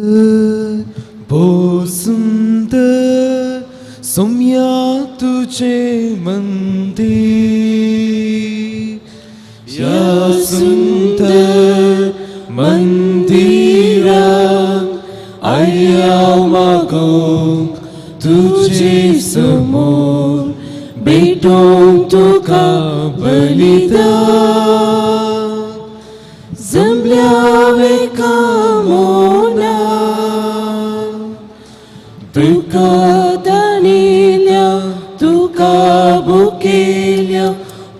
भो सुंदर सौम्या तुझे मंदिर, या सुंदर मंदिरा आया मागों तुझे समोर, बेटों तुका बलिदान जमल्या वेका मोना, तुका दानिल्या तुका बुकेल्या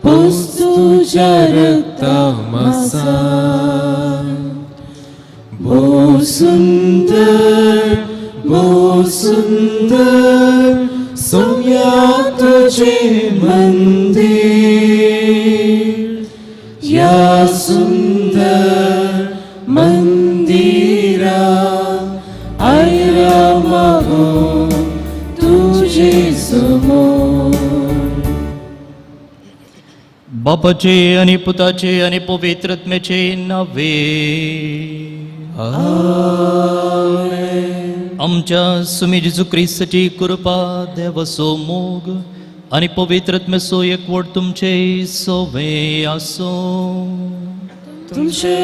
पोस तुझ्या रक्ता मासा. भो सुंदर सौम्या तुझे मंदिर, या सुंदर मंदिरा आयरा मागों तुझे समोर. बापाचे आणि पुताचे आणि पवित्रात्म्याचे नावे. आमच्या सुमी जेजू ख्रिस्ताची कृपा, देवाचो मोग आणि पवित्रात्म्याचो एकवट तुमचे सोवे आसो. तुमचे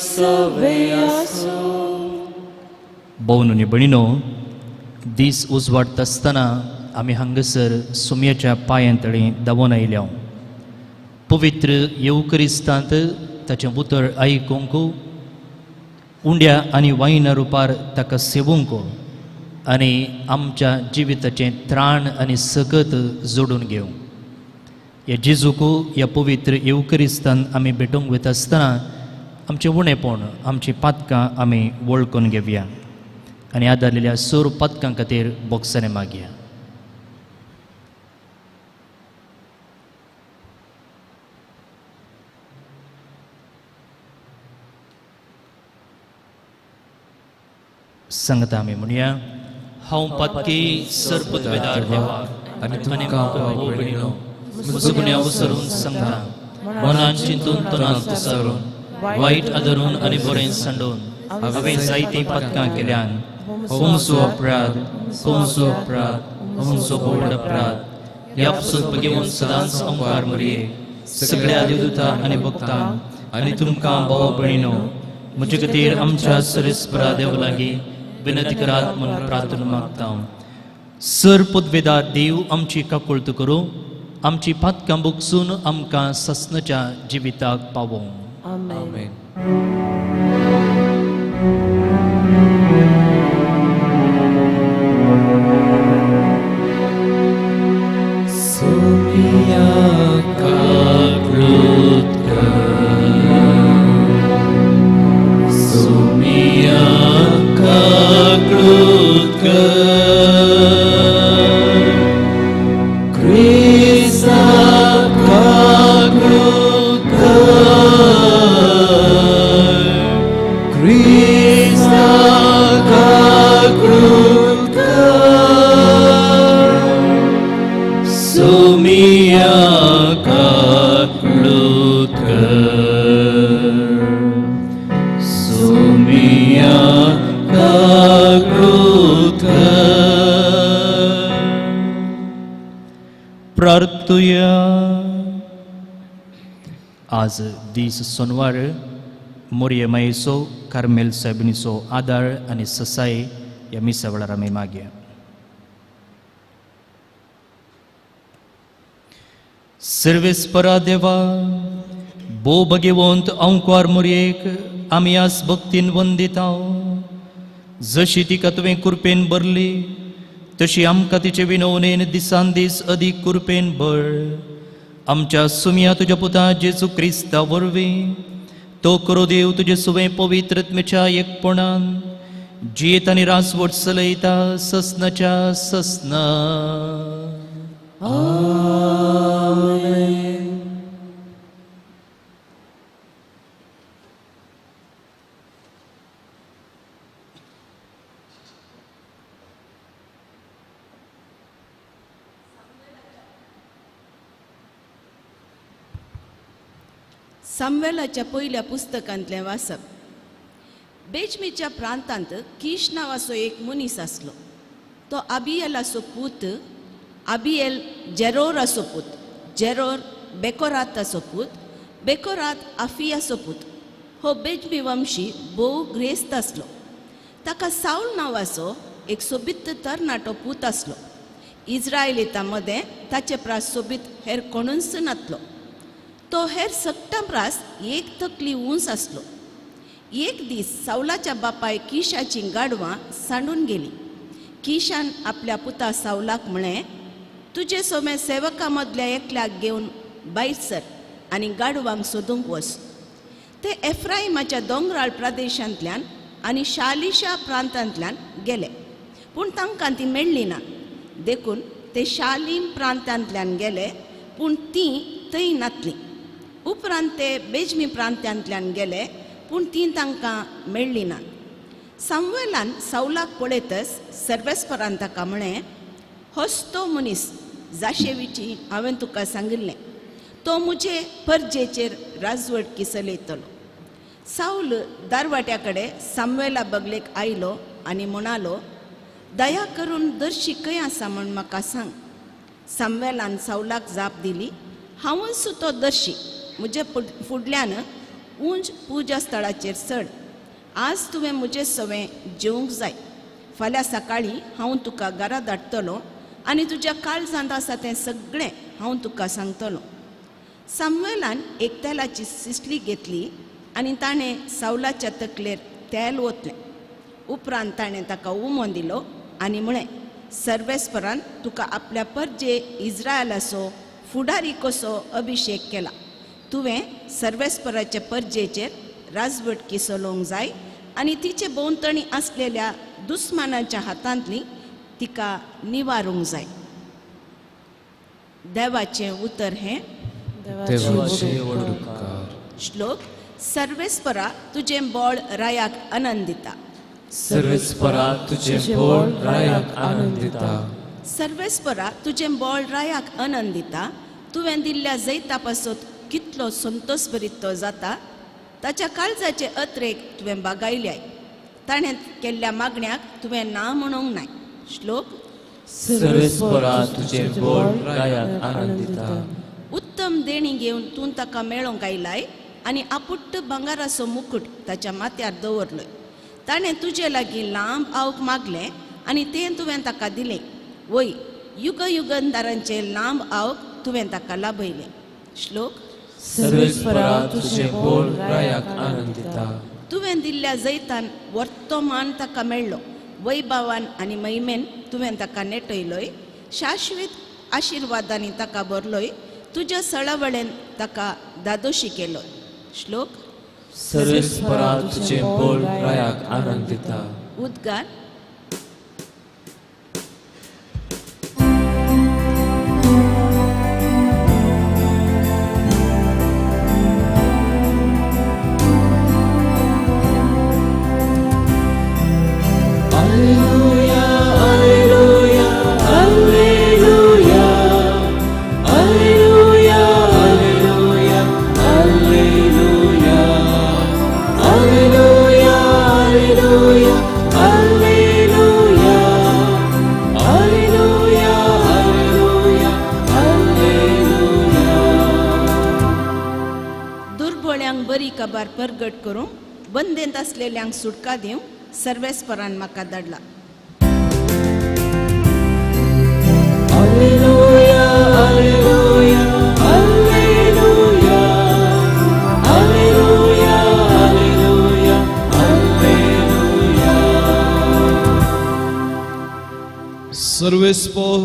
सवे आसो. भोवन आनी भयणीनो, दीस उजवाडत आसतना आमी हांगासर सुमयेच्या पांयातळी धांवून आयल्या. पवित्र येवकरिस्तांत ताचें उतर आयकूंक, उंड्या आनी वायना रुपार ताका सेवूंक आनी आमच्या जिविताचें त्राण आनी सकत जोडून घेवंक. ह्या जेजूक ह्या पवित्र येवकरिस्तांत आमी भेटोवंक वता आसतना आमचें उणेपण, आमचीं पातकां आमी वळखून घेवया आनी आदारलेल्या सोर पातकां खातीर बोगसणे मागया. सांगता आमी म्हणया. हांव पातकी सरपदवेदार देवा आनी तुमकां भयणीनो, म्हजो गुन्यांव विसरून सांगता. मनान चिंतून तोंडांत विसरून, वायट आदरून आनी बरें सांडून हांवें जायतीं पातकां केल्यान. होमचो अपराध, होमचो अपराध, होमचो व्हड अपराध. ह्या पासून घेवन सदांच ओंकार मरये सगळ्या देवदूतां आनी भक्तां आनी तुमकां भाव भयणीनो, म्हजे खातीर आमच्या सरेस्परा देवा लागीं विनंती करात म्हणून प्रार्थना मागता. सर पदवेदार देव आमची काकुळट करूं, आमची पातकां बुगसून आमकां ससनाच्या जिविताक पावों. आमेन. सोमिया काकुळट सोमिया काकुळट क्रिस्ता काकुळट क्रिस्ता काकुळट सोमिया काकुळट सोमिया काकुळट. प्रार्थुया. आज दीस सोनवार मोरये मायेचो कार्मेल साहेबनीचो आदार आनी ससाय ह्या मिसा वेळार आमी मागया. सर्वेस्परा देवा, भो भगवंत ओंकार मोरयेक आमी आज भक्तीन वंदिता. जशी तिका तुवें कृपेन भरली तशी आमकां तिचे विनवणेन दिसान दीस अदीक कृपेन भर. आमच्या सुमया तुज्या पुता जेजू क्रिस्ता वरवीं तो करो देव तुजे सुवें पवित्रत्मेच्या एकपणान जियेत आनी रासवट चलयता ससनाच्या ससना. आमेन. साम्वेलाच्या पयल्या पुस्तकांतलें वाचप. बेजमीच्या प्रांतांत कीश नावाचो एक मनीस आसलो. तो अबियेलाचो पूत, अबियेल जेरोराचो पूत, जेरोर बेकोराताचो पूत, बेकोरात अफियाचो पूत. हो बेजमी वंशी भोव ग्रेस्त आसलो. ताका साऊल नावाचो एक सोबीत तरणाटो पूत आसलो. इस्रायलितां मदें ताचे प्रास सोबीत हेर कोणूच नासलो. तो हेर सक्टा प्रास एक तकली उंच आसलो. एक दीस सावलाच्या बापाय किशाची गाडवां सांडून गेली. किशान आपल्या पुता सावलाक म्हळें, तुजे सोमे सेवका मदल्या एकल्याक घेवन भायर सर आनी गाडवांक सोदूंक वच. ते एफ्राईमाच्या दोंगराळ प्रदेशांतल्यान आनी शालिशा प्रांतांतल्यान गेले, पूण तांकां ती मेळ्ळी ना. देखून ते शालीम प्रांतांतल्यान गेले, पूण तीं थंय नातलीं. उपरांत ते बेजमी प्रांतांतल्यान गेले, पूण तीं तांकां मेळ्ळी ना. सामुएलान सावलाक पळयतच सर्वेस्परान ताका म्हळें, होच तो मनीस जाशे विशीं हांवें तुका सांगिल्लें. तो म्हजे परजेचेर राजवटकी चलयतलो. साऊल दारवाट्या कडेन सामुएला बगलेक आयलो आनी म्हणालो, दया करून दर्शी खंय आसा म्हूण म्हाका सांग. सामुएलान सावलाक जाप दिली, हांवूच तो दर्शी. म्हजे फुडल्यान उंच पुजा स्थळाचेर चड. आज तुवें म्हजे सवें जेवंक जाय. फाल्यां सकाळीं हांव तुका घरा धाडटलो आनी तुज्या काळजांत आसा तें सगळें हांव तुका सांगतलो. सामुएलान एक तेलाची सिसली घेतली आनी ताणें सावलाच्या तकलेर तेल ओतलें. उपरांत ताणें ताका उमो दिलो आनी म्हळें, सर्वेस्परान तुका आपल्या परजे इस्रायलाचो फुडारी कसो अभिशेक केला. तुवें सर्वेस्पराचे परजेचेर राजवटकी चलोवंक जाय आनी तिचे भोंवतणी आसलेल्या दुस्मानाच्या हातांतली तिका निवारूंक जाय. देवाचें उतर हें. देवाचे वडकार. श्लोक. सर्वेस्परा तुजें बोळ रायाक आनंद दिता. सर्वेस्परा तुझे बोल रायाक आनंद दिता. सर्वेस्परा तुजें बोळ रायाक आनंद दिता. तुवें दिल्ल्या जैता पासत कितलो संतोष भरीत तो जाता. ताच्या काळजाचे अत्रेक तुवें बागायल्याय. ताणें केल्ल्या मागण्याक तुवें ना म्हणूंक नाय. श्लोक. सर्वेस्परा तुझे बोल रायाक आनंद दिता. उत्तम देणी घेवन तूं ताका मेळोंक आयलाय आनी आपुट्ट भांगाराचो मुकुट ताच्या माथ्यार दवरलोय. ताणें तुजे लागीं लांब आवक मागलें आनी तें तुवें ताका दिलें. वय, युगयुगंदारांचे लांब आवक तुवें ताका लाभयलें. श्लोक. सर्वेस्परा तुझे बोल रायाक आनंद दिता. तुवें दिल्ल्या जैतान वर्तो मान ताका मेळ्ळो. वैभवान आनी महिमेन तुवें ताका नेटयलोय. शाश्वत आशिर्वादांनी ताका भरलोय. तुज्या सळावळेन ताका दादोशी केलोय. श्लोक. सर्वेस्परा तुझे बोल रायाक आनंद दिता. उद्गार. बरी खबर प्रगट करूं बंदेंत असलेल्यांक सुटका दिवंक सर्वेस्परान म्हाका धाडला. Alleluia, alleluia, alleluia, alleluia, alleluia, alleluia. सर्वेस्पर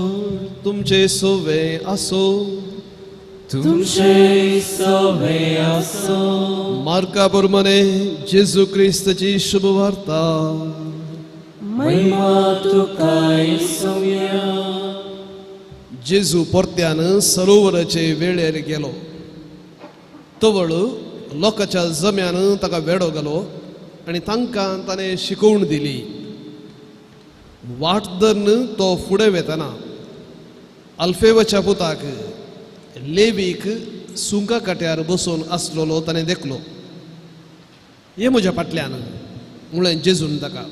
तुमचे सोवे असो. तुमचे सवे असो. मार्का प्रमाणे जेजू ख्रिस्ताची शुभ वार्ता. महिमा तुका येसुया. जेजू परत्यान सरोवराचे वेळेर गेलो. तवळ लोकांच्या जम्यान ताका वेडो घालो आनी तांकां ताणें शिकवण दिली. वाट धरून तो फुडें वेतना अल्फेवाच्या पुताक लेवीक सुंका काट्यार बसून आसलेलो ताणें देखलो. ये म्हज्या फाटल्यान म्हळें जेजून ताका.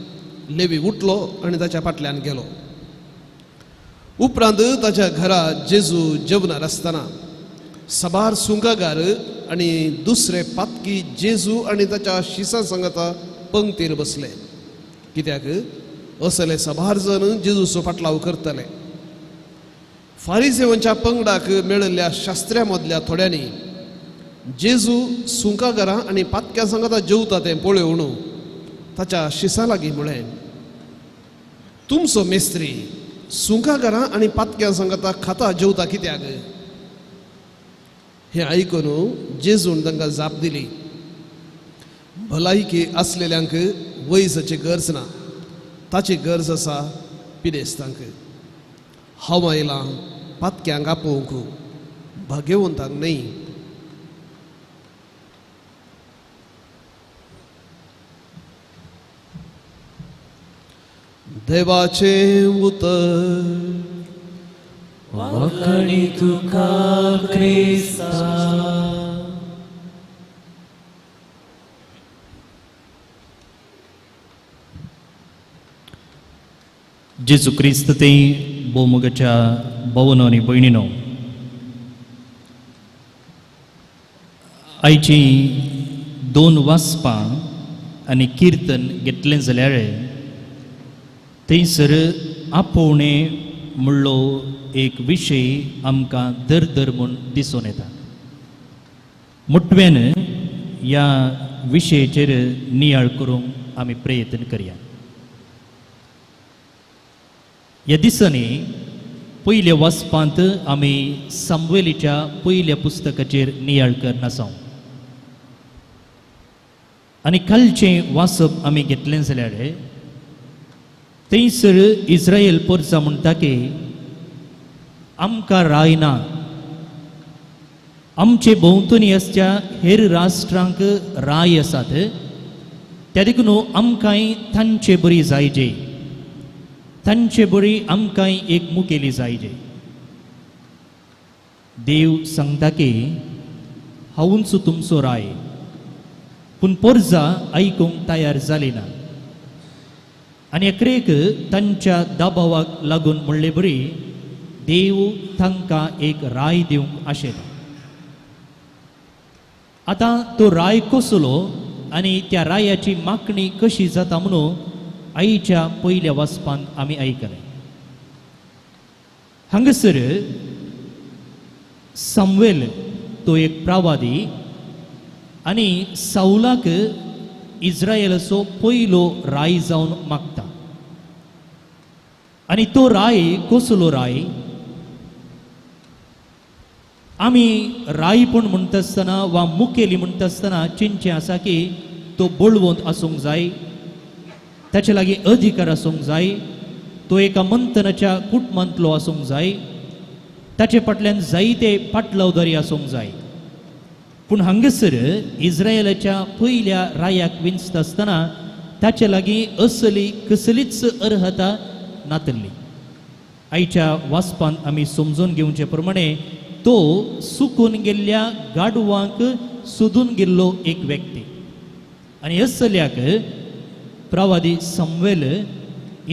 लेवी उठलो आनी ताच्या फाटल्यान गेलो. उपरांत ताच्या घरा जेजू जेवणार आसतना सबार सुंकागार आनी दुसरे पातकी जेजू आनी ताच्या शिसां सांगता पंक्तीर बसले. कित्याक असले सबार जण जेजूचो फाटलाव करतले. फारिसेवांच्या पंगडाक मेळिल्ल्या शास्त्र्यां मदल्या थोड्यांनी जेजू सुंकागारां आनी पातक्यां सांगता जेवता तें पळोवन ताच्या शिसां लागीं म्हळें, तुमचो मेस्त्री सुंकागारां आनी पातक्यां सांगता खाता जेवता कित्याक? हें आयकून जेजून तांकां जाप दिली, भलायकी आसलेल्यांक वयसाची गरज ना, ताची गरज आसा पिडेस्तांक. हांव आयलां पातक्यांक आपोवंक, भाग्यवंतांक न्हय. देवाचें उतर. वखणी तुका क्रिस्ता. जेजू क्रिस्त ते भोवमुगाच्या भावांनो आनी भयणीनो, आयची 2 वाचपां आनी किर्तन घेतलें जाल्यार थंयसर आपोवणें म्हणलो एक विशय आमकां दर म्हूण दिसून येता. मुठव्यान ह्या विशयाचेर नियाळ करूंक आमी प्रयत्न करया. ह्या दिसांनी पयल्या वाचपांत आमी सामुएलीच्या पयल्या पुस्तकाचेर नियाळ करन आसा. आनी कालचें वाचप आमी घेतलें जाल्यार थंयसर इस्रायल पोरसां म्हणटा की आमकां राय ना, आमचे भोंवतणी आसच्या हेर राष्ट्रांक राय आसात, त्या देखून आमकांय तांचे बरी जायजे, तांचे बरी आमकांय एक मुखेली जायजे. देव सांगता की हांवूच तुमचो राय, पूण पोरसां आयकूंक तयार जाली ना. आनी अकरेक तांच्या दबावाक लागून म्हणले बरी देव तांकां एक राय दिवंक आशेता. आतां तो राय कसलो आनी त्या रायाची मागणी कशी जाता म्हणून आईच्या पयल्या वाचपांत आमी आयकलें. हांगासर सामुएल तो एक प्रवादी आनी साऊलाक इस्रायेलाचो पयलो राय जावन मागता. आनी तो राय कसलो राय? आमी रायपण म्हणटा आसतना वा मुखेली म्हणटा आसतना चिंतचें आसा की तो बळवंत आसूंक जाय, ताचे लागीं अधिकार आसूंक जाय, तो एका मंथनाच्या कुटुंबांतलो आसूंक जाय, ताचे फाटल्यान जायते पाटलावदारी आसूंक जाय. पूण हांगासर इस्रायेलाच्या पयल्या रायाक विंचता आसतना ताचे लागीं असली कसलीच अर्हता नातल्ली. आयच्या वाचपांत आमी समजून घेवचे प्रमाणे तो सुकून गेल्ल्या गाडवांक सोदून गेल्लो एक व्यक्ती. आनी असल्याक प्रवादी सामुएल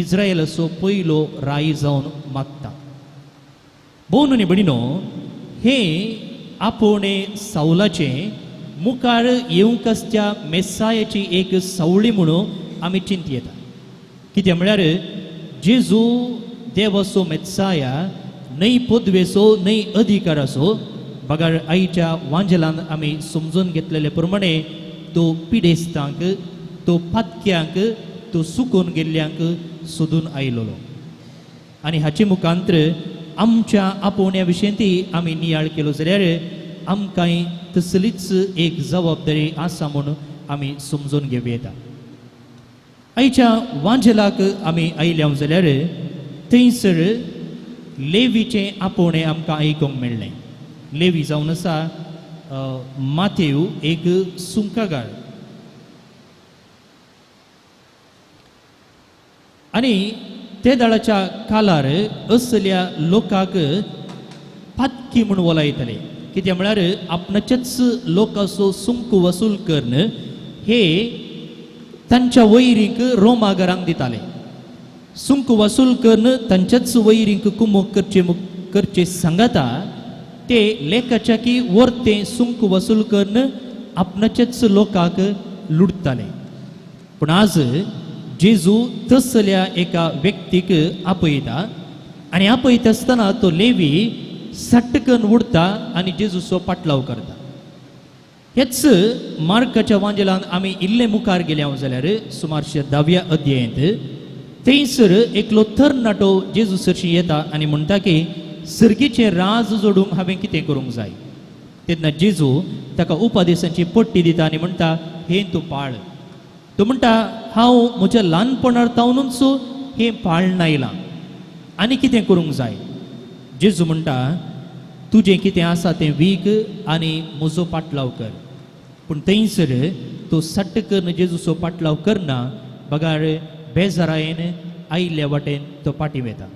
इस्रायेलाचो पयलो राय जावन मागता. भोवनो आनी भयणीनो, हे आपोवणे साऊलाचे मुखार येवंक आसच्या मेसायाची एक सावळी म्हणून आमी चिंत येता. कित्याक म्हळ्यार जेजू देवाचो मेसाया न्हय पदवेचो न्हय अधिकाराचो. बगार आईच्या वांजलान आमी समजून घेतलेले प्रमाणे तो पिडेस्तांक, तो पातक्यांक, तो सुकून गेल्ल्यांक सोदून आयलोलो. आनी हाचे मुखांतर आमच्या आपोवण्या विशयी ती आमी नियाळ केलो जाल्यार आमकांय तसलीच एक जबाबदारी आसा म्हणून आमी समजून घेवं येता. आयच्या वांजलाक आमी आयल्या जाल्यार थंयसर लेवीचें आपोवणें आमकां आयकूंक मेळ्ळें. लेवी जावन आसा माथेव एक सुंकागाळ. आनी ते दाळाच्या कालार असल्या लोकांक पातकी म्हूण वलयताले. कित्याक म्हळ्यार आपणाच्याच लोकांचो सुंक वसूल करून हे तांच्या वैरीक रोमागरांक दिताले. सुंक वसूल करून तांच्याच वैरीक कुमोग करचे सांगता ते लेखाच्या की वर्ते सुंक वसूल करून आपणाच्याच लोकांक लुटताले. पण आज जेजू तसल्या एका व्यक्तीक आपयता आणि आपयता आसतना तो लेवी सटकन उडता आणि जेजूचो पाटलाव करता. हेच मार्काच्या वांजेलान आमी इल्ले मुखार गेल्या जाल्यार सुमारशे 10व्या अध्यायांत थंयसर एकलो तरणाटो जेजू सरशी येता आनी म्हणटा की सर्गीचे राज जोडूंक हांवें कितें करूंक जाय. तेन्ना जेजू ताका उपदेशांची पट्टी दिता आनी म्हणटा हें तूं पाळ. तो म्हणटा हांव म्हज्या ल्हानपणार तावनूच हें पाळन आयलां आनी कितें करूंक जाय. जेजू म्हणटा तुजें कितें आसा तें वीक आनी म्हजो पाटलाव कर. पूण थंयसर तो सट्टकन जेजूचो पाटलाव करना, बगार बेजारायेन आयिल्ल्या वाटेन तो पाटी वेता.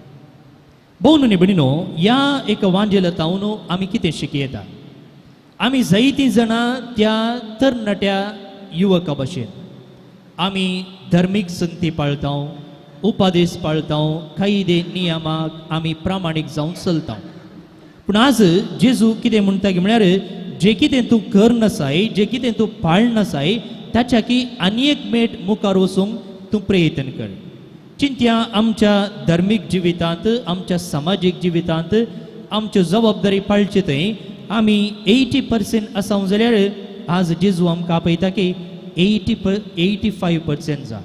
भोव न्ही भयणीनो, ह्या एका वांजेलातावन आमी कितें शिकी येता. आमी जायतीं जाणां त्या तरणाट्या युवका भशेन आमी धर्मीक संगती पाळटा, उपादेश पाळटा, कायदे नियमाक आमी प्रामाणीक जावन चलता. पूण आज जेजू कितें म्हणटा की म्हळ्यार जें कितें तूं करनासाय, जें कितें तूं पाळनासाय ताच्या की आनी एक मेट मुखार वचूंक तूं प्रयत्न कर. चिंत्या आमच्या धर्मीक जिवितांत, आमच्या सामाजीक जिवितांत आमच्यो जबाबदारी पाळचे थंय आमी 80% आसांव जाल्यार आज जेजू आमकां आपयता की 85% जा.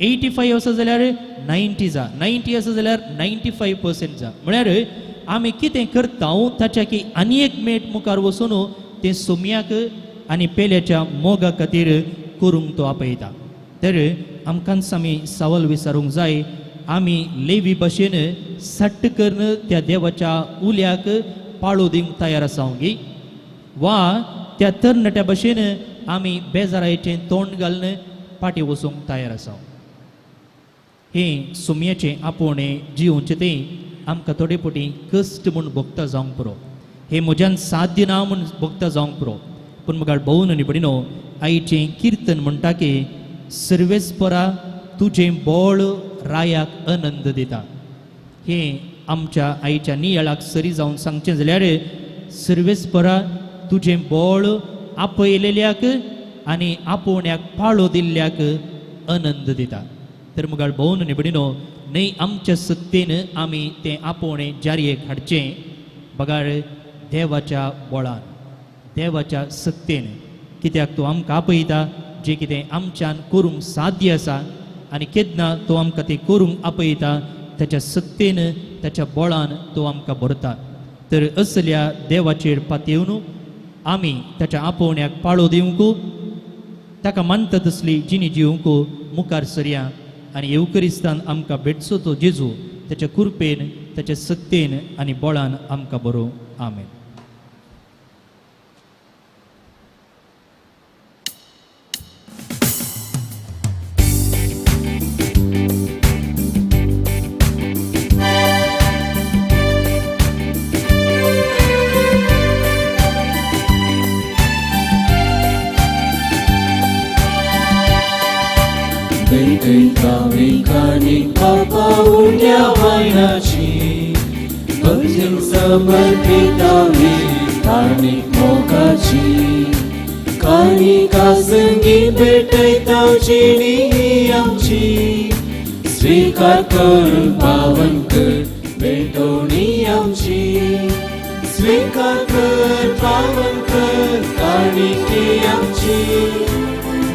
85 आसा जाल्यार 90 जा, 90 आसा जाल्यार 95% जा. म्हळ्यार आमी कितें करता ताच्या की आनी एक मेट मुखार वचून तें सोम्याक आनी पेल्याच्या मोगा खातीर करूंक तो आपयता. तर आमकांच आमी सवाल विचारूंक जाय, आमी लेवी भशेन सट्ट करून त्या देवाच्या उल्याक पाळो दिवंक तयार आसांगी, वा त्या तरणाट्या भशेन आमी बेजारायेचें तोंड घालून पाटी वचूंक तयार आसा. हें सोम्याचें आपोवणें जिवचें तें आमकां थोडे पटी कश्ट म्हूण भोगता जावंक पुरो. हें म्हज्यान साध्य ना म्हूण भोगता जावंक पुरो. पूण म्हाका भोव न्ही भयणीनो, आयचें किर्तन म्हणटा की सर्वेस्परा तुजें बोळ रायाक आनंद दिता. हें आमच्या आईच्या नियाळाक सरी जावन सांगचें जाल्यार सर्वेस्परा तुजें बोळ आपयलेल्याक आनी आपोवण्याक पाळो दिल्ल्याक आनंद दिता. तर मुगाळ भोव न्ही भयणीनो, न्हय आमच्या सत्तेन आमी तें आपोवणें जारयेक हाडचें, बगाळ देवाच्या बोळान, देवाच्या सत्तेन. कित्याक तो आमकां आपयता जें कितें आमच्यान करूंक साध्य आसा, आनी केन्ना तो आमकां तें करूंक आपयता ताच्या सत्तेन, ताच्या बोळान तो आमकां भरता. तर असल्या देवाचेर पातयेवन आमी ताच्या आपोवण्याक पाळो दिवंक, ताका मानता तसली जिणी जिवंक मुखार सरया. आनी येवकरिस्तान आमकां भेटचो तो जेजू ताच्या कृपेन, ताच्या सत्तेन आनी बोळान आमकां बरो. आमेन. पापाउल्या वायनाची भक्तीन समर्पितावी धार्मिक मोगाची कानिका संगी भेटयतावची ही आमची स्वीकार कर पावन कर भेटवणी आमची स्वीकार कर पावन कर कानिकी आमची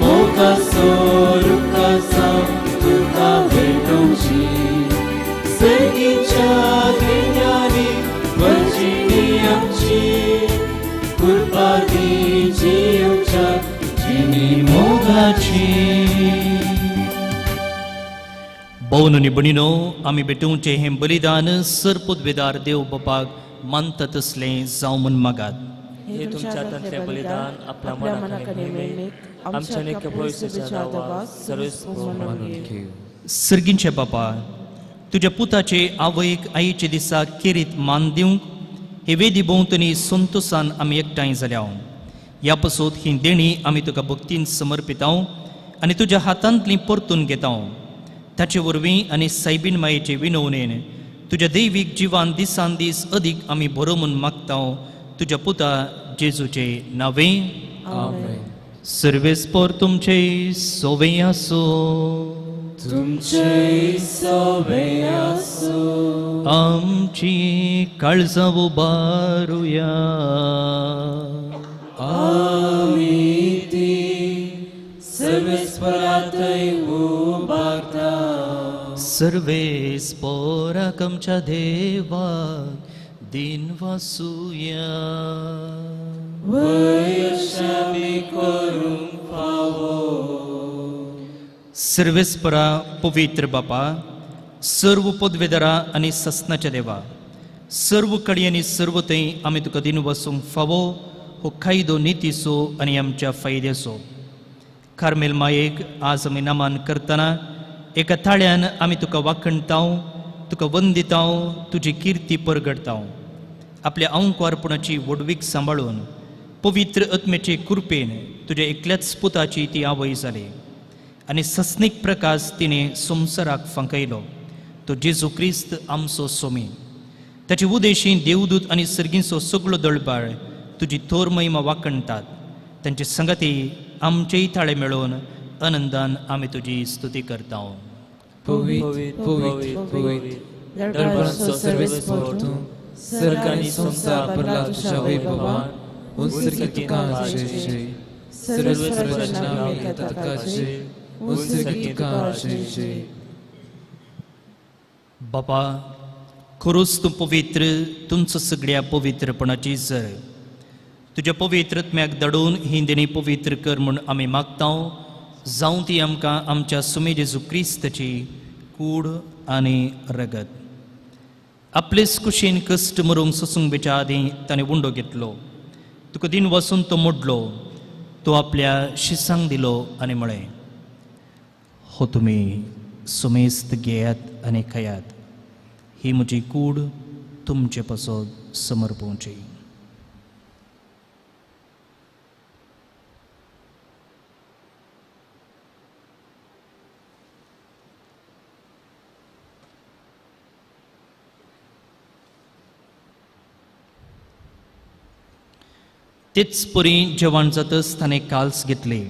मोगा स्वरूपाचा तुका भेटोवची सर्गीच्या गिन्यानी वचणी आमची कृपा दी जिवच्या जिणी मोगाची. भोव न्ही भयणीनो, आमी भेटोवचें हें बलिदान सरपुदवेदार देव बापाक मानता तसलें जावं म्हूण मागात. हे तुमच्या तंत्रे बलिदान आपल्या मनाखाने नेमीक आमच्या नित्य भविष्याच्या दावा सर्वस्व मानून घेऊ. सर्गींचे बापा, तुज्या पुताचे आवयक आईचे दिसा केरीत मान दिवंक हे वेदी भोंवतणी संतोषान आमी एकठांय जाल्या. ह्या पासून ही देणी आमी तुका भक्तीन समर्पितांव आनी तुज्या हातांतली परतून घेता हांव. ताचे वरवीं आनी सायबीन मायेचे विनवणेन तुज्या दैवीक जिवान दिसान दीस अदीक आमी बरो म्हूण मागता तुज्या पुता जेजूचे नांवें. आमेन. सर्वेस्पर तुमचे सोवे आसो. तुमचे सवे आसो. आमची काळजां उबारुया. आमी ती सर्वेस्परांतय उबारता. सर्वेस्पराक आमच्या देवाक दिन वासुया. वैशामी करूंक फावो. सर्वेस्परा पवित्र बापा, सर्व पदवेदारा आनी ससनाच्या देवा, सर्व कडी आनी सर्व थंय आमी तुका दिन वसूंक फावो हो कायदो नितीसो आनी आमच्या फायद्याचो. कार्मेल मायेक आज आमी नमान करतना एका थाळ्यान आमी तुका वाखणटाव, तुका वंदिताव, तुजी किर्ती परगडताव. आपल्या अंकवारपणाची वडवीक सांबाळून पवित्र आत्म्याचे कृपेन तुज्या एकल्याच पुताची ती आवय जाली आनी सस्नीक प्रकाश तिणें संवसाराक फांकयलो. तो जेजू क्रिस्त आमचो सोमी. ताचे उदेशी देवदूत आनी सर्गीचो सगळो दळपाळ तुजी थोर महिमा वाखणटात. तांचे संगती आमचेय थाळे मेळोवन आनंदान आमी तुजी स्तुती करता. पवित्र पवित्र पवित्र दरबारांचो सर्वेस्पर तूं, सर्ग आनी संसार भरला तुज्या वैभवान. उत्सर्गी तुका जय जय. सर्वेस्पराच्या नांवान तुका जय. उत्सर्गी तुका जय जय. बापा, खरोच तूं पवित्र, तुमचो सगळ्या पवित्रपणाची जर तुज्या पवित्रत्म्याक दडोवन ही देणी पवित्र कर म्हूण आमी मागता. जावं ती आमकां आमच्या सुमे जेजू क्रिस्ताची कूड आनी रगत. आपलेच कुशीन कश्ट मरूंक सोसूंक बेच्या आदीं ताणें उंडो घेतलो. तुका दिन वसून तो मोडलो. तो आपल्या शिसांक दिलो आनी म्हळें, हो तुमी सुमेस्त घेयात आनी खायात. ही म्हजी कूड तुमचे पासत समर्पोवची. तेच परी जेवण जातच ताणें काल्स घेतली.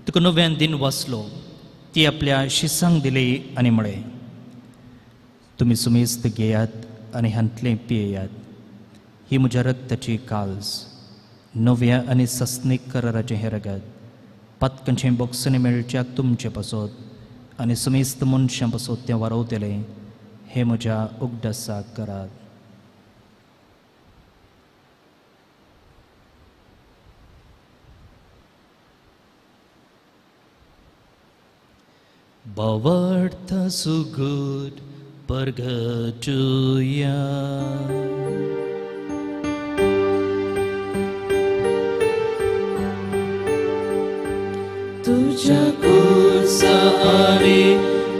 तुका नव्यान दिन वाचलो. ती आपल्या शिसांक दिली आनी म्हळें, तुमी सुमेस्त घेयात आनी हांतलें पियेयात. ही म्हज्या रक्ताची काल्स, नव्या आनी सस्नीक कराराचें हें रगत. पातकांचें बोगसणें मेळच्याक तुमचे पासत आनी सुमेस्त मनशां पासत तें वारवतलें. हें म्हज्या उगडासाक करात. Bavarta sugut pergatuya. तुझ्या कुसारी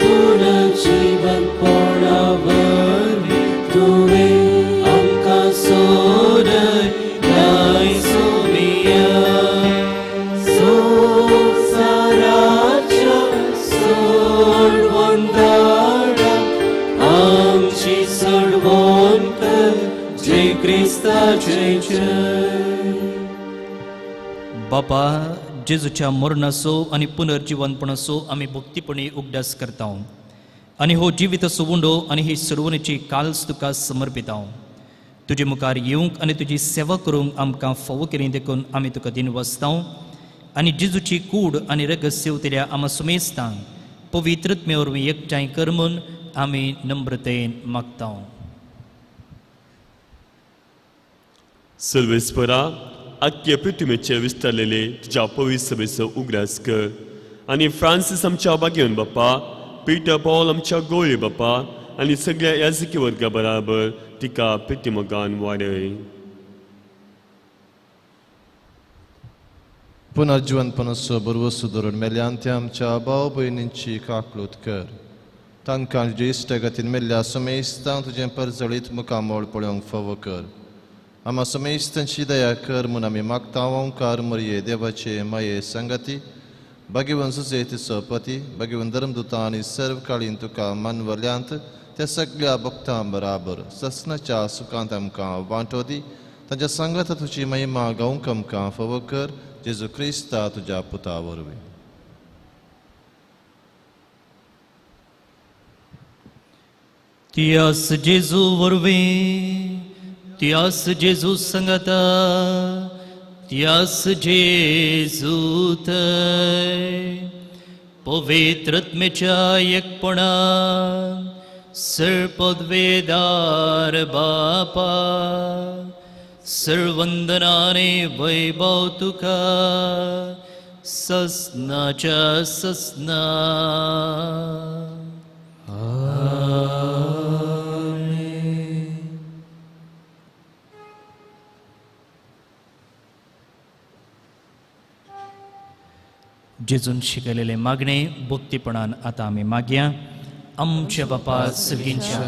पुन्हा जीवन पोळावरी. तुवें आमकां सोडय नाय सोमिया. संसाराच्या सोडवण धाडा आमची सोडवण कर. जय क्रिस्ताचे जय. बापा, जेजूच्या मरणाचो आनी पुनर्जीवनपणाचो आमी भक्तीपणी उगडास करता आनी हो जिविताचो उंडो आनी ही सर्वणेची काल्स तुका समर्पिता. तुजे मुखार येवंक आनी तुजी सेवा करूंक आमकां फावो केली देखून आमी तुका दिन वसता आनी जेजूची कूड आनी रगत सेवतल्या आमा सुमेस्तांक पवित्रत्मे वरवीं एकठांय कर म्हूण आमी नम्रतेन मागता. सर्वेस्परा, आख्या पृथ्वीचेर विस्तारलेले तुज्या पवित्र सभेचो उगडास कर. आनी फ्रांसीस आमच्या बागेवन बापा, पिटर पॉल आमच्या गोळे बापा आनी सगळ्या याजकी वर्गा बराबर तिका प्रितीमोगान वाडय. पुनर्जीवनपणाचो बरवो सुदरून मेल्ल्यान त्या आमच्या भाव भयणींची काकलूत कर. तांकां तुज्या इश्टगतीन मेल्ल्या समेस्तांक तुजें परजळीत मुखामोळ पळोवंक फावो कर. आमा समेस्तांची दया कर म्हूण आमी मागता. ओंकार मरये देवाचे माये संगती भगवन सुसेतीचो पती भगवन धर्मदुतां आनी सर्व काळीन तुका मानवल्यांत त्या सगळ्या भक्तां बराबर ससनाच्या सुखांत आमकां वांटो दी. तांच्या सांगात तुजी महिमा गावंक आमकां फावो कर. जेजू क्रिस्ता तुज्या पुता वरवीं. तियास जेजू वरवीं तियास जेजू संगता तियास जेजू थंय पवित्रत्मेच्या एकपणा सर्पद्वेदार बापा सर्वंदनाने वैभव तुका ससनाच्या ससना. जेजून शिकयलेले मागणे भक्तीपणान आतां आमी मागया. आमचे बापा सर्गींच्या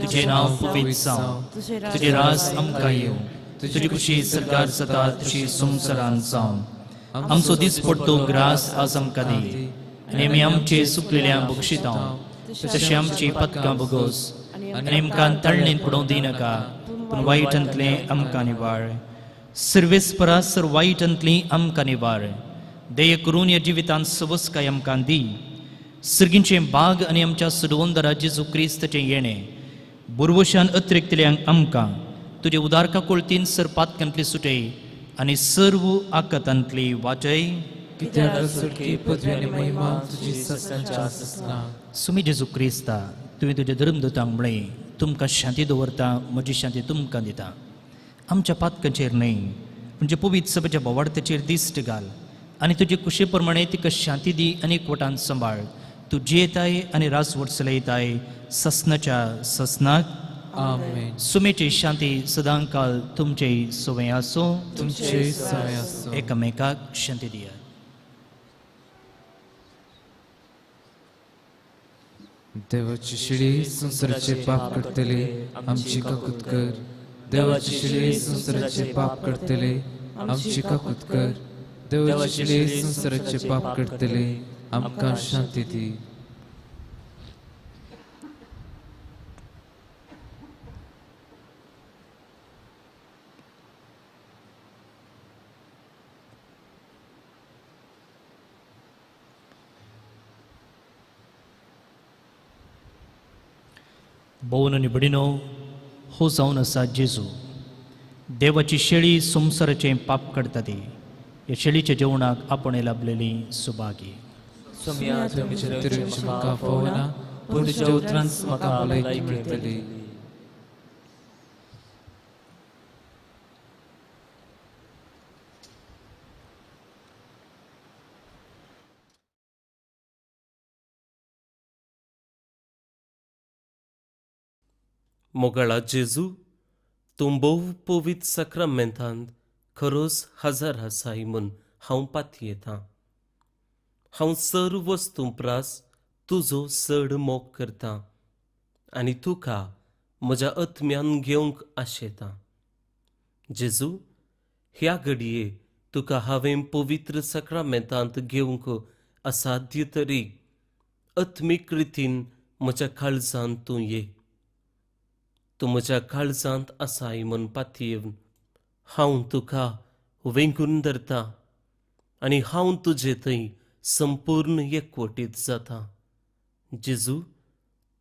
तुझे नांव पवित्र जावं, तुझे राज आमकां येवं, तुजी खुशी सरकार जाता तशी संवसारांत जावं. आमचो दीस पडटो ग्रास आज आमकां दी आनी आमी आमचे सुकलेल्या बक्षिता तशें आमची पदकां भोगोस आनी आमकां तळणेन पडोवं दिनाका पूण वायटांतले आमकां निवाळ. सर्वेस परासर वायटांतली आमकां निवाळ. दय करून ह्या जिवितांत सवस्काय आमकां दी. सर्गींचें बाग आनी आमच्या सडवंदरा जेजू क्रिस्ताचें येणें बुरवशान अतिरिक्तल्यांक आमकां तुजे उदारका कोळतीन सरपातकांतली सुटय आनी सर्व आकातांतली वाटय. कित्याक सुटकी पदवी आनी महिमा तुजी ससनाच्या ससना. सुमी जेजू क्रिस्ता तुवें तुज्या धर्मदूतांक म्हळें तुमकां शांती दवरता म्हजी शांती तुमकां दिता. आमच्या पातकांचेर न्हय म्हणजे पवित्र सभेच्या बोवाडतेचेर दिश्ट घाल आनी तुजे कुशे प्रमाणे तिका शांती दी आनी एकवटान सांबाळ. तूं जियेताय आनी रासवट चलयताय ससनाच्या ससनाक. आमेन. सुमेची शांती सदांकाल तुमचे सोवे आसो. तुमचे सवय आसो. एकामेकाक शांती दिया. देवाची शिडी संसाराचे पाप करतले आमची काकूत कर. देवाची शिडी संसाराचे पाप करतले आमची काकूत कर. देवाची शिडी संसाराचे पाप करतले आमकां शांती दी. भोवन आनी भडिनो, हो जावन आसा जेजू देवाची शेळी संसाराचें पाप काडटा ती. ह्या शेळीच्या जेवणाक आपण लाभलेली सुभागी. सुम्या तुमच्या तिरुची म्हाका फोवना पूण तुज्या उतरांत म्हाका भलायकी मेळटली. मोगळा जेजू तूं भोव पवित्र सक्रामेंतांत खरोच हजर आसाय म्हूण हांव पाती येतां. हांव सर्व वस्तू प्रास तुजो चड मोग करतां आनी तुका म्हज्या आत्म्यान घेवंक आशेतां. जेजू, ह्या घडये तुका हांवें पवित्र सक्रामेंतांत घेवंक असाध्य तरी आत्मीक रितीन म्हज्या काळजांत तूं ये. तूं म्हज्या काळजांत आसाय म्हूण पातयेवन हांव तुका वेंगून धरतां आनी हांव तुजे थंय संपूर्ण एकवटीत जाता. जेजू,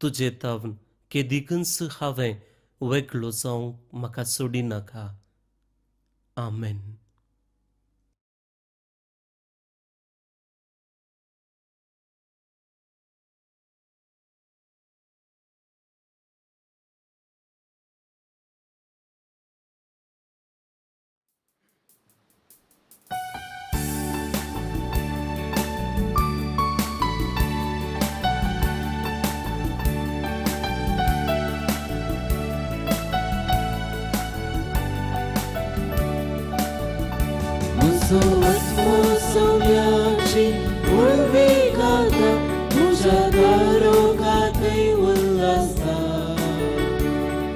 तुजे तावन केदीकच हांवें वेगळो जावंक म्हाका सोडिनाका. आमेन. सोम्याची उर्वी गाता तुझ्या दारोगातही उल्हासा.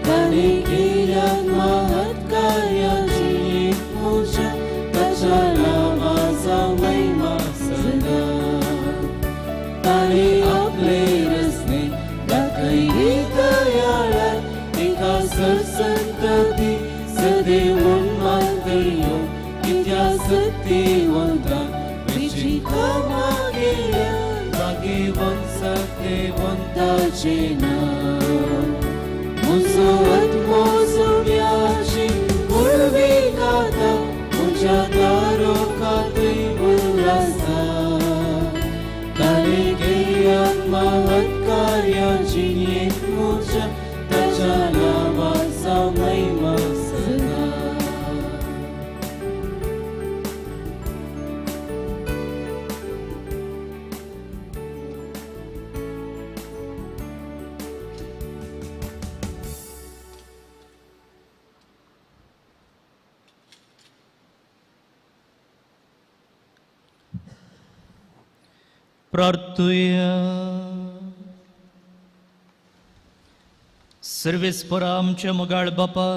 त्याने केल्या महत् कार्याची पूजा त्याच्या नामाचा महिमा सदा. म्हजो आत्मो सोम्याची उर्वी गाता म्हज्या दारोखातय उल्हासा ताणे केली आत्मा हत्कार्या जिणेंत म्हज्या ताच्या नांवाचा महिमा सदा प्रार्थुया. सर्वेस्परा आमच्या मोगाळ बापा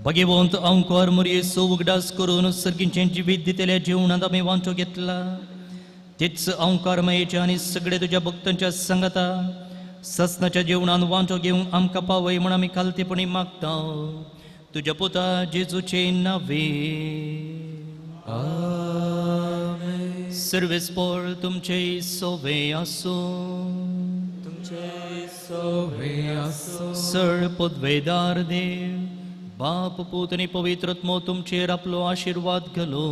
भगवंत अंकार मोरयेचो उगडास करून सर्गींचे जिवीत दितेल्या जीवनात आम्ही वांटो घेतला तेच अंकार मायेच्या आणि सगळे तुझ्या भक्तांच्या संगता ससनाच्या जीवनात वांटो घेऊन आमकां पावय म्हण आमी खालतेपणी मागता तुझ्या पुता जेजूचे नावे. सर्वेस्पर तुमचे सोवे आसो सर पदवेदार देव बाप पूत आणि पवित्रत्मो तुमचेर आपलो आशीर्वाद घालो.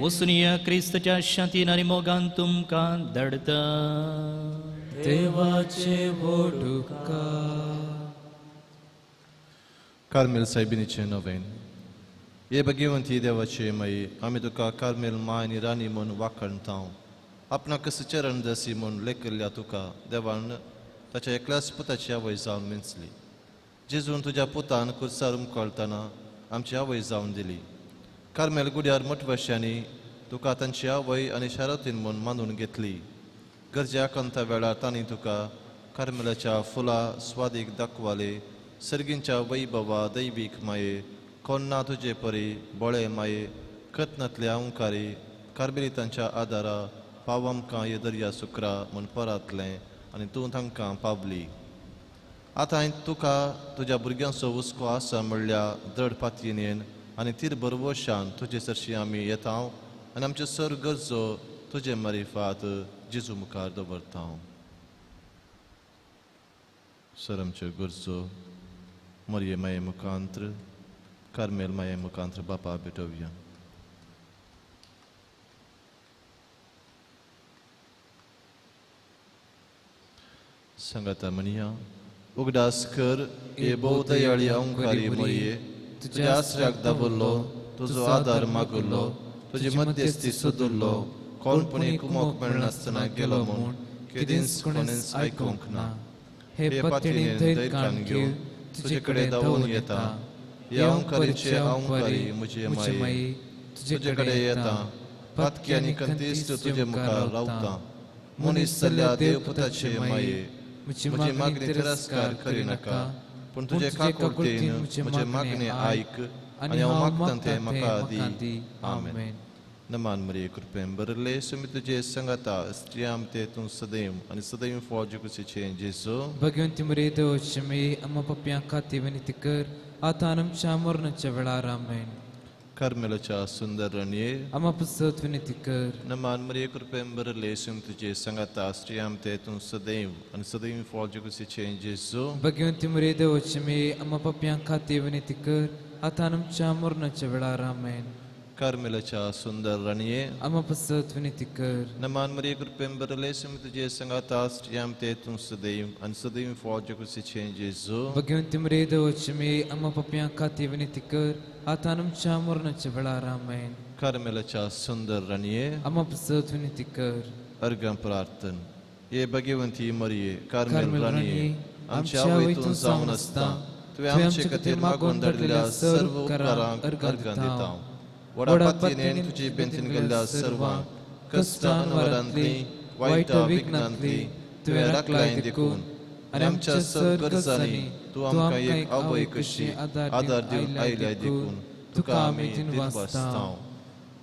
वसुनिया क्रिस्ताच्या शांतीन आणि मोगान तुमकां धाडता. देवाचे बोटुका कार्मेल सायबिनीचे नवेन. हे भगवंती देवाचे माई आमी तुका कार्मेल माय आनी राणी म्हूण वाखणता. आपणाक चरण दसी म्हूण लेखिल्ल्या तुका देवान ताच्या एकल्याच पुताची आवय जावन मेंचली. जेजून तुज्या पुतान कुर्सार उमकळतना आमची आवय जावन दिली. कार्मेल गुड्यार मोठवर्षांनी तुका तांची आवय आनी शारातीन म्हूण मानून घेतली. गरजेक अंता वेळार तांणी तुका कार्मेलाच्या फुलां स्वादीक दाखवाले. सर्गींच्या वैभवा दैवीक माये कोन्ना तुजे परी बोळे माये कतनातल्या ओंकारी कार्मेलितांच्या आदारा पाव आमकां हे दर्या सुकरा म्हूण परातलें आनी तूं तांकां पावली. आतां तुका तुज्या भुरग्यांचो हुस्को आसा म्हणल्या दड पातयेन आनी तिर बरवशान तुजे सरशी आमी येता आनी आमच्यो सर गरजो तुजे मारिफात जेजू मुखार दवरता. सर आमच्यो गरजो मरये माये मुखांत्र कार्मेल माये मुखांत्र बापा भेटोवया. संगता म्हणया उगडास कर हे भोवदयाळी अंकारी मरये तुज्या आसऱ्याक दाबुरलो तुजो आदार मागुरलो तुजी मध्यस्थी सोदुरलो कोणपणी कुमोक मेळनासतना गेलो म्हूण केदींच कोणेंच आयकूंक ना. हे पातयेन धैर्यान घेवन तुजे कडेन धांवून येता. ह्या अंकारीचे अंकारी म्हजे माये तुजे कडेन येता. पातकी आनी कंतिश्ट तुजे मुखार रावता. मनीस जाल्ल्या देवपुताचे माये म्हजी मागणी तिरस्कार करिनाका पूण तुजे काकुळतेन म्हजे मागणे आयक आनी हांव मागतां तें म्हाका दी. आमेन. नमान मरिये कृपेन बरले सुमी तुजे संगता स्त्रियां ते तूं सदैव आनी सदैव फौज कुशीचे जेजू. भगवंती मरिये देवाची माई आम्हा पापयां खाती विनंती कर आता आमच्या मरणाच्या वेळार आमेन. कार्मेलाच्या सुंदर राणये आम्हा पुसत विनंती कर. नमान मरिये कृपेन बरले सुमी तुजे संगता स्त्रियां ते तूं सदैव आनी सदैव फौज कुशीचे जेजू. भगवंती मरिये देवाची माई आम्हा पापयां खाती विनंती कर आता आमच्या मरणाच्या वेळार आमेन. कार्मेलाच्या सुंदर राणये आम्हा पुसत विनंती कर. नमान मरिये कृपेन बरले सुमी तुजे संगता स्त्रियां ते तूं सदैव आनी सदैव फौज कुशीचे जेजू. भगवंती मरिये देवाची माई आम्हा पापयां खाती विनंती कर आता आमच्या मरणाच्या वेळार आमेन. कार्मेलाच्या सुंदर राणये आम्हा पुसत विनंती कर. अर्गम प्रार्थन. हे भगवंती मरिये कार्मेल कार्मेल राणये राणये, आमच्या आवयतून जावन आसता तुवें आमचे खातीर मागून धाडिल्ल्या सर्व उपकारांक अर्गां दिता. व्हडा पातयेन तुजी बेंतीन गेल्ल्या सर्वांक कश्टां वरांतली वायटा विघ्नांतली तुवें राखलाय देखून आनी आमच्या सर गरजांनी तूं आमकां एक आवय कशी आदार दिवन आयल्या देखून तुका आमी दिनवासता.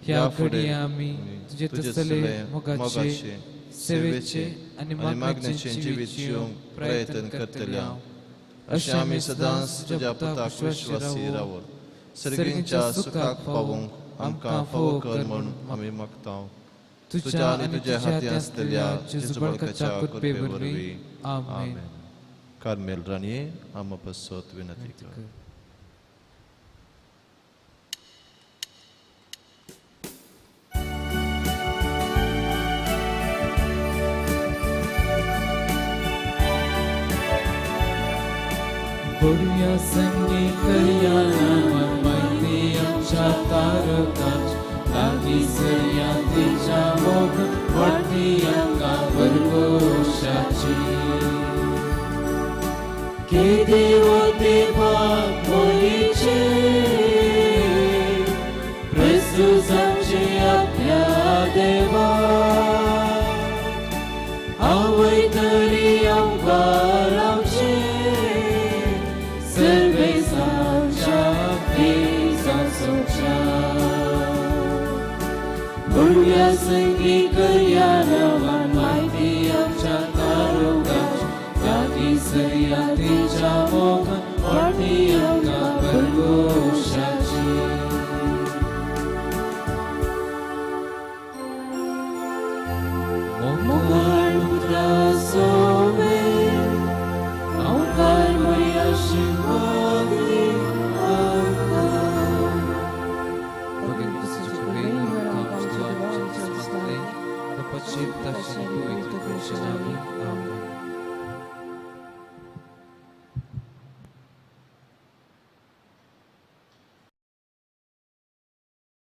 ह्या घडये आमी तुजे तसले मोगाचे सेवेचे आनी मागण्याचे जिवीत जिवंक प्रयत्न करतल्या. अशें आमी सदांच तुज्या पुताक विश्वासी रावों. सर्गींच्या सुखाक पावूंक आमकां फावो कर म्हूण आमी मागता. तुज्या आनी तुज्या हाती आसलेल्या जेजू बाळकाच्या कृपे वरवीं आमेन. कार्मेल राणीये आम्हा पासत विनंती कर. बडूया संगी करूया नाम मैत्री आमच्या तारकांच लागी सया तिच्या मोग वाढती आमका भरभोशाची. के देव देवा मोहीचे प्रस्तुत आमचे आपल्या देवा आवय तरी आमका आमचे सर्वे साच्या देसा सोच्या. बडूया संगी